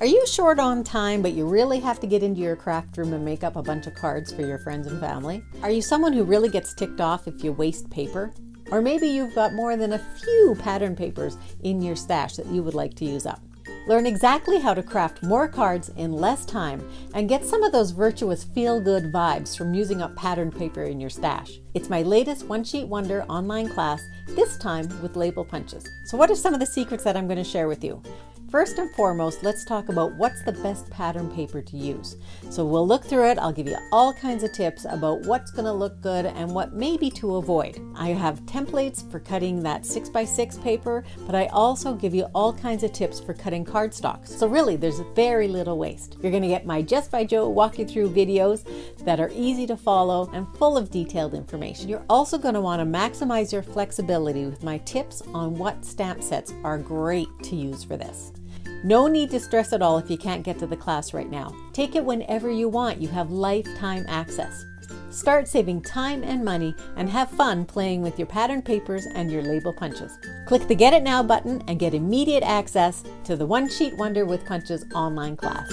Are you short on time, but you really have to get into your craft room and make up a bunch of cards for your friends and family? Are you someone who really gets ticked off if you waste paper? Or maybe you've got more than a few pattern papers in your stash that you would like to use up. Learn exactly how to craft more cards in less time and get some of those virtuous feel-good vibes from using up pattern paper in your stash. It's my latest One Sheet Wonder online class, this time with label punches. So what are some of the secrets that I'm going to share with you? First and foremost, let's talk about what's the best pattern paper to use. So we'll look through it. I'll give you all kinds of tips about what's going to look good and what maybe to avoid. I have templates for cutting that 6x6 paper, but I also give you all kinds of tips for cutting cardstocks. So really, there's very little waste. You're going to get my Just by Jo walk you through videos that are easy to follow and full of detailed information. You're also going to want to maximize your flexibility with my tips on what stamp sets are great to use for this. No need to stress at all if you can't get to the class right now. Take it whenever you want. You have lifetime access. Start saving time and money and have fun playing with your pattern papers and your label punches. Click the Get It Now button and get immediate access to the One Sheet Wonder with Punches online class.